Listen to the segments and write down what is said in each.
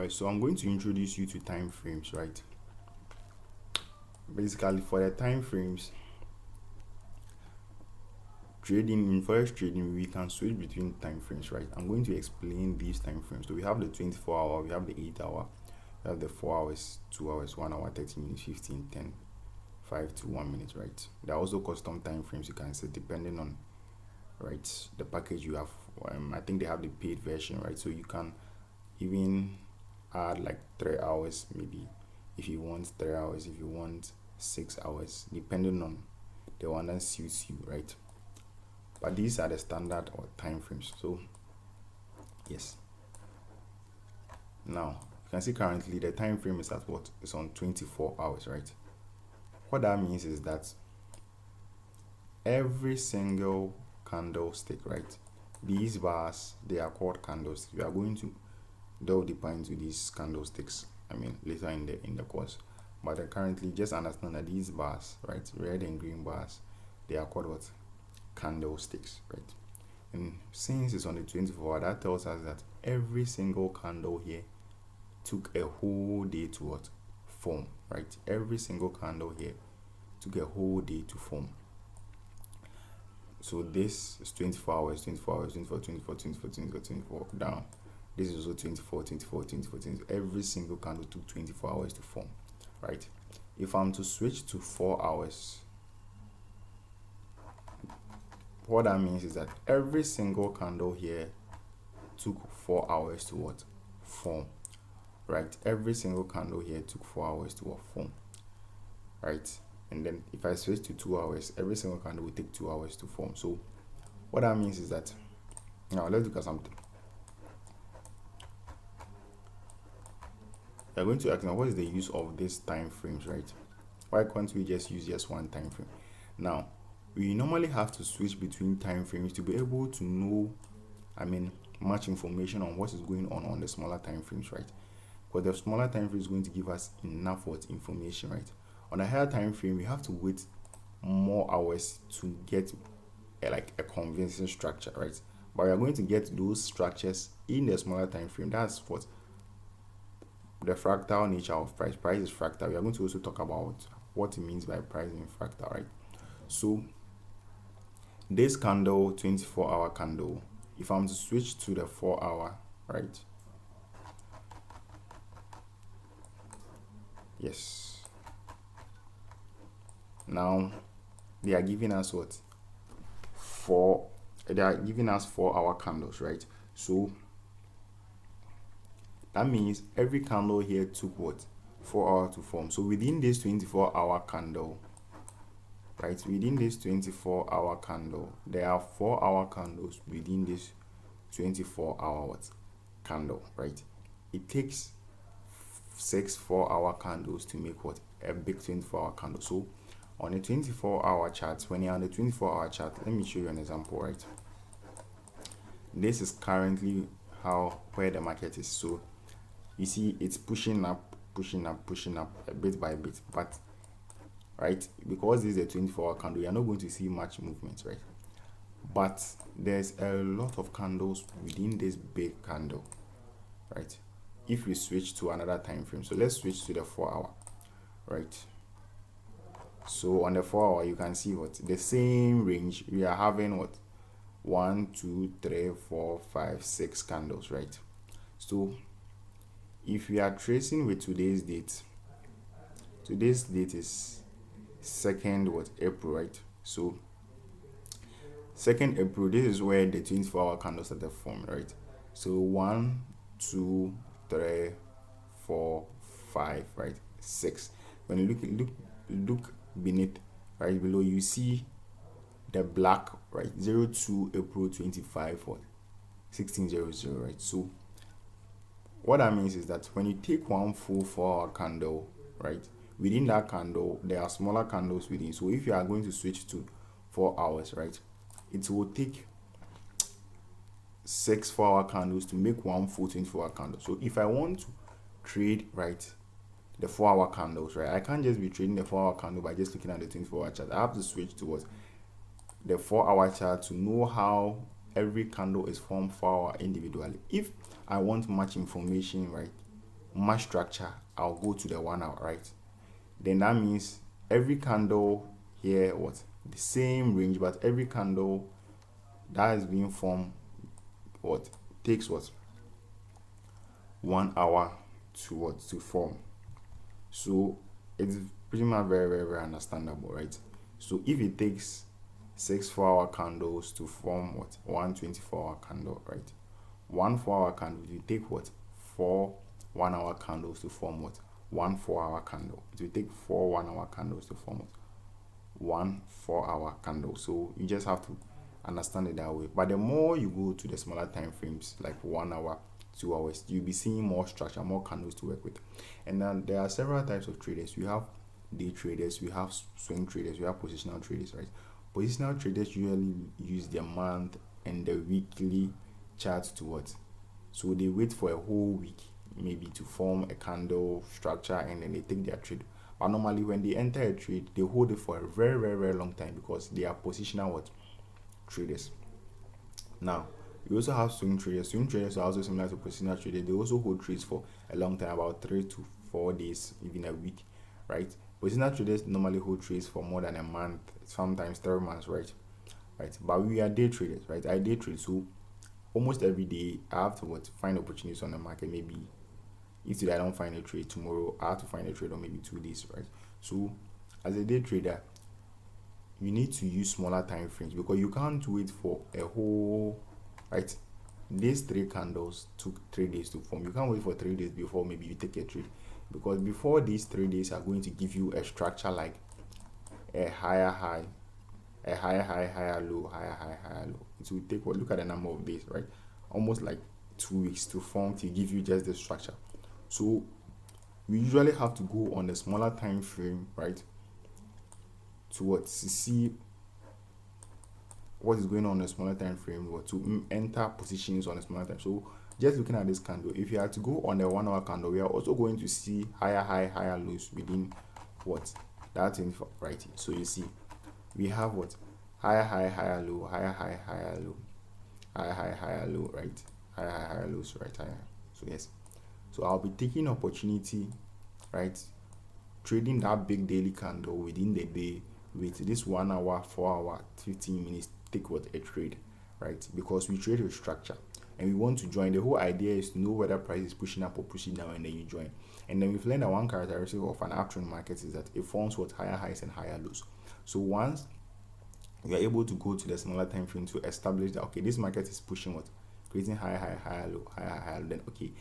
Alright, so I'm going to introduce you to time frames, right? Basically, for the time frames, trading in forex trading, we can switch between time frames, right? I'm going to explain these time frames. So we have the 24-hour, we have the 8-hour, we have the 4 hours, 2 hours, 1 hour, 30 minutes, 15, 10, 5 to 1 minute, right? There are also custom time frames you can set depending on, right, the package you have. I think they have the paid version, right? So you can even add like 3 hours, maybe, if you want 3 hours, if you want 6 hours, depending on the one that suits you, right? But these are the standard or time frames. So yes, now you can see currently the time frame is at what? It's on 24 hours, right? What that means is that every single candlestick, right, these bars, they are called candlesticks. We are going to delve deeper into these candlesticks, later in the course. But currently, just understand that these bars, right, red and green bars, they are called what? Candlesticks, right? And since it's on the 24, that tells us that every single candle here took a whole day to what? Form, right? Every single candle here took a whole day to form. So this is 24 hours, 24 hours, 24, 24, 24, 24, 24, down. This is also 24, 24, 24, 24. Every single candle took 24 hours to form, right? If I'm to switch to 4 hours, what that means is that every single candle here took 4 hours to what? Form, right? Every single candle here took 4 hours to what? Form, right? And then if I switch to 2 hours, every single candle will take 2 hours to form. So what that means is that, now let's look at something. You're going to ask now, what is the use of these time frames, right? Why can't we just use just one time frame? Now, we normally have to switch between time frames to be able to know, much information on what is going on the smaller time frames, right? Because the smaller time frame is going to give us enough information, right? On a higher time frame, we have to wait more hours to get a convincing structure, right? But we are going to get those structures in the smaller time frame. That's what the fractal nature of price. Price is fractal. We are going to also talk about what it means by price in fractal, right? So this candle, 24-hour candle, if I'm to switch to the 4 hour, right? Yes. Now they are giving us what? They are giving us 4 hour candles, right? So that means every candle here took what? 4 hours to form. So within this 24-hour candle, right? Within this 24-hour candle, there are 4 hour candles within this 24-hour candle, right? It takes 6 4-hour candles to make what? A big 24-hour candle. So on a 24-hour chart, when you're on the 24-hour chart, let me show you an example, right? This is currently where the market is. So you see it's pushing up bit by bit, but right, because this is a 24-hour candle, you're not going to see much movement, right? But there's a lot of candles within this big candle, right? If we switch to another time frame, so let's switch to the 4 hour, right? So on the 4 hour, you can see what? The same range. We are having what? 1, 2, 3, 4, 5, 6 candles, right? So if we are tracing with today's date is 2nd April, right? So 2nd April, this is where the 24-hour candles started forming, right? So 1, 2, 3, 4, 5, right? 6. When you look beneath, right below, you see the black, right? 02 April 25 or 1600, right? So what that means is that when you take one full 4-hour candle, right, within that candle there are smaller candles within. So if you are going to switch to 4 hours, right, it will take 6 4-hour candles to make one full 24-hour candle. So if I want to trade, right, the 4-hour candles, right, I can't just be trading the 4-hour candle by just looking at the 24-hour chart. I have to switch towards the 4-hour chart to know how every candle is formed 4 hour individually. If I want much information, right, my structure, I'll go to the 1 hour, right? Then that means every candle here, what, the same range, but every candle that is being formed, what, takes what, 1 hour to what, to form. So it's pretty much very, very, very understandable, right? So if it takes 6 4-hour candles to form what, 1 24-hour candle, right? 1 4-hour candle, you take what, 4 1-hour candles to form what, 1 4-hour candle. It will take 4 1-hour candles to form what, 1 4-hour candle. So you just have to understand it that way. But the more you go to the smaller time frames, like 1 hour, 2 hours, you'll be seeing more structure, more candles to work with. And then there are several types of traders. We have day traders, we have swing traders, we have positional traders, right? Positional traders usually use the month and the weekly chart to what? So they wait for a whole week maybe to form a candle structure, and then they take their trade. But normally when they enter a trade, they hold it for a very, very, very long time because they are positional what? Traders. Now, we also have swing traders. Swing traders are also similar to positional traders. They also hold trades for a long time, about 3 to 4 days, even a week, right? Positional traders normally hold trades for more than a month, sometimes 3 months, right? Right. But we are day traders, right? I day trade, so almost every day I have to what, find opportunities on the market. Maybe if today I don't find a trade, tomorrow I have to find a trade, or maybe 2 days, right? So as a day trader, you need to use smaller time frames because you can't wait for a whole, right? These 3 candles took 3 days to form. You can't wait for 3 days before maybe you take a trade, because before these 3 days are going to give you a structure like a higher high, a higher high, higher low, higher high, higher low. It will take, look at the number of days, right? Almost like 2 weeks to form to give you just the structure. So we usually have to go on a smaller time frame, right, to what, to see what is going on a smaller time frame, or to enter positions on a smaller time. So just looking at this candle, if you had to go on a 1 hour candle, we are also going to see higher high, higher lows within what, that info, right? So you see we have what, higher high, higher low, higher high, higher low, higher high, higher low, right? Higher high, higher lows, right? Higher. So yes, so I'll be taking opportunity, right, trading that big daily candle within the day with this 1 hour, 4 hour, 15 minutes take what, a trade, right? Because we trade with structure and we want to join. The whole idea is to know whether price is pushing up or pushing down, and then you join. And then we've learned that one characteristic of an uptrend market is that it forms what, higher highs and higher lows. So once we are able to go to the smaller time frame to establish that, okay, this market is pushing what, creating higher high, higher low, higher higher, then okay,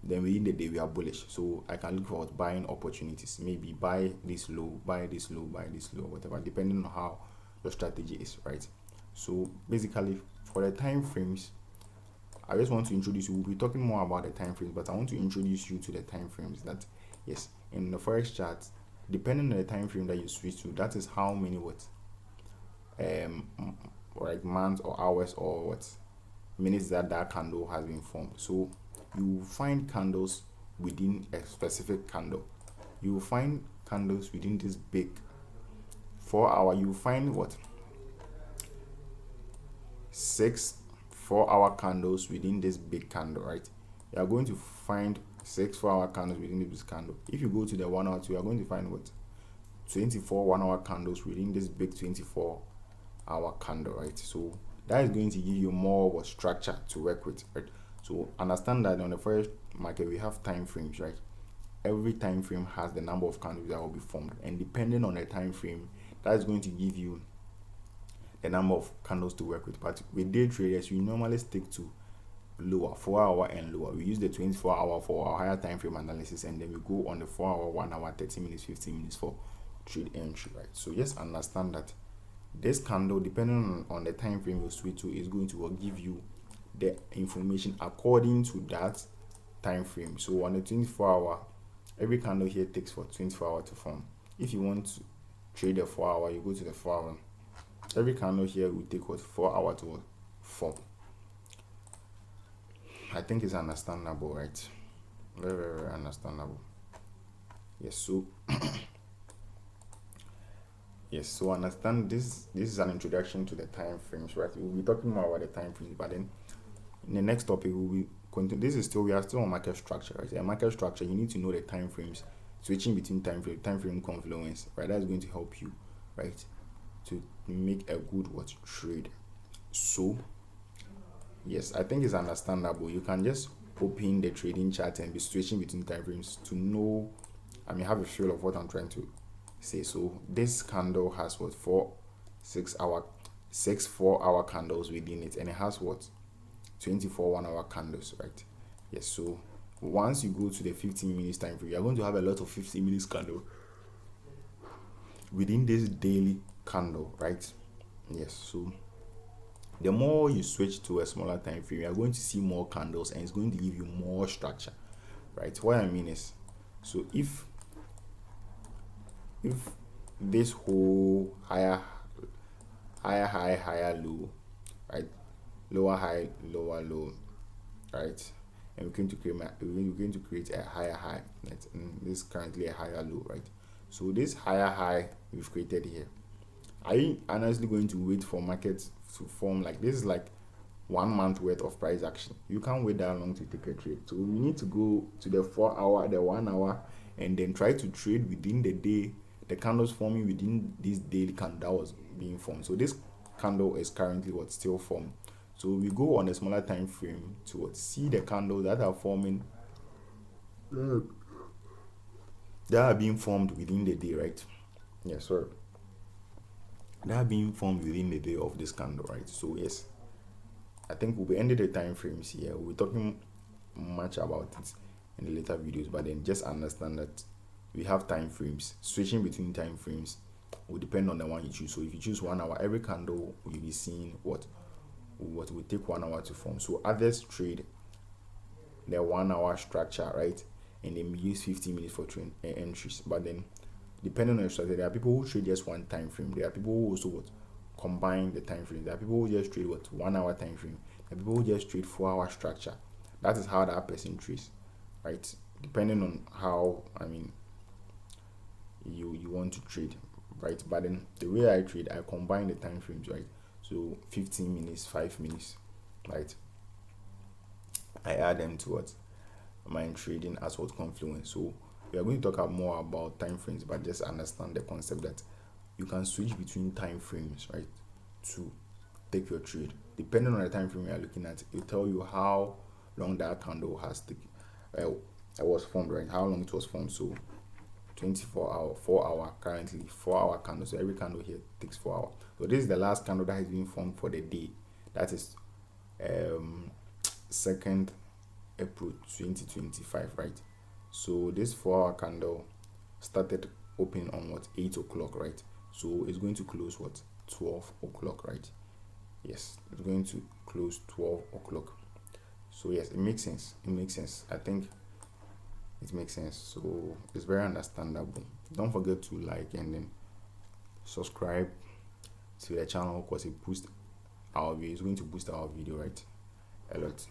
then within the day we are bullish. So I can look for buying opportunities, maybe buy this low, buy this low, buy this low, whatever, depending on how your strategy is, right? So basically for the time frames, I just want to introduce you. We'll be talking more about the time frames, but I want to introduce you to the time frames. That yes, in the forex chart, depending on the time frame that you switch to, that is how many what, like months or hours or what, minutes that candle has been formed. So you find candles within a specific candle. You will find candles within this big 4 hour. You will find what, 6 4-hour candles within this big candle, right? You are going to find 6 4-hour candles within this candle. If you go to the 1 hour, you are going to find what, 24 1-hour candles within this big 24-hour candle, right? So that is going to give you more of a structure to work with, right? So understand that on the first market we have time frames, right? Every time frame has the number of candles that will be formed, and depending on the time frame, that is going to give you the number of candles to work with. But with day traders, we normally stick to lower, 4 hour and lower. We use the 24 hour for our higher time frame analysis, and then we go on the 4 hour, 1 hour, 30 minutes, 15 minutes for trade entry, right? So just understand that this candle, depending on the time frame you switch to, is going to give you the information according to that time frame. So on the 24 hour, every candle here takes for 24 hours to form. If you want to trade the 4 hour, you go to the 4 hour. Every candle here will take what, 4 hours to form. I think it's understandable, right? Very, very, very understandable. Yes, so yes, so understand this. This is an introduction to the time frames, right? We'll be talking more about the time frames, but then in the next topic we'll be this is still, we are still on market structure, right? A market structure, you need to know the time frames, switching between time frame confluence, right? That's going to help you, right, to make a good trade. So yes, I think it's understandable. You can just open the trading chart and be switching between time frames to know, have a feel of what I'm trying to say. So this candle has 4 hour candles within it, and it has 24 1 hour candles, right? Yes. So once you go to the 15 minutes time frame, you're going to have a lot of 15 minutes candle within this daily candle, right? Yes. So the more you switch to a smaller time frame, you're going to see more candles, and it's going to give you more structure, right? What I mean is, so if this whole higher high, higher low, right, lower high, lower low, right, and we're going to create a higher high, right? And this is currently a higher low, right? So this higher high we've created here, are you honestly going to wait for markets to form? Like, this is like 1 month worth of price action. You can't wait that long to take a trade. So we need to go to the 4 hour, the 1 hour, and then try to trade within the day, the candles forming within this daily candle that was being formed. So this candle is currently still formed. So we go on a smaller time frame to see the candles that are forming, that are being formed within the day, right? Yes, sir. That are being formed within the day of this candle, right? So yes, I think we'll be ending the time frames here. We'll be talking much about it in the later videos, but then just understand that we have time frames. Switching between time frames will depend on the one you choose. So if you choose 1 hour, every candle will be seeing what will take 1 hour to form. So others trade the 1 hour structure, right, and then use 15 minutes for entries. But then depending on your strategy, there are people who trade just one time frame. There are people who also combine the time frame. There are people who just trade 1 hour time frame. There are people who just trade 4 hour structure. That is how that person trades, right? Depending on how you want to trade, right? But then the way I trade, I combine the time frames, right? So 15 minutes, 5 minutes, right? I add them to my trading as confluence. So we are going to talk more about time frames, but just understand the concept that you can switch between time frames, right, to take your trade. Depending on the time frame you are looking at, it will tell you how long that candle has taken, was formed, right? How long it was formed. So 24 hour, 4 hour, currently 4 hour candle. So every candle here takes 4 hours. So this is the last candle that has been formed for the day. That is 2nd April 2025, right? So this 4 hour candle started opening on 8 o'clock, right? So it's going to close 12 o'clock, right? Yes, it's going to close 12 o'clock. So yes, it makes sense. I think it makes sense. So it's very understandable. Don't forget to like and then subscribe to the channel, because it's going to boost our video, right, a lot.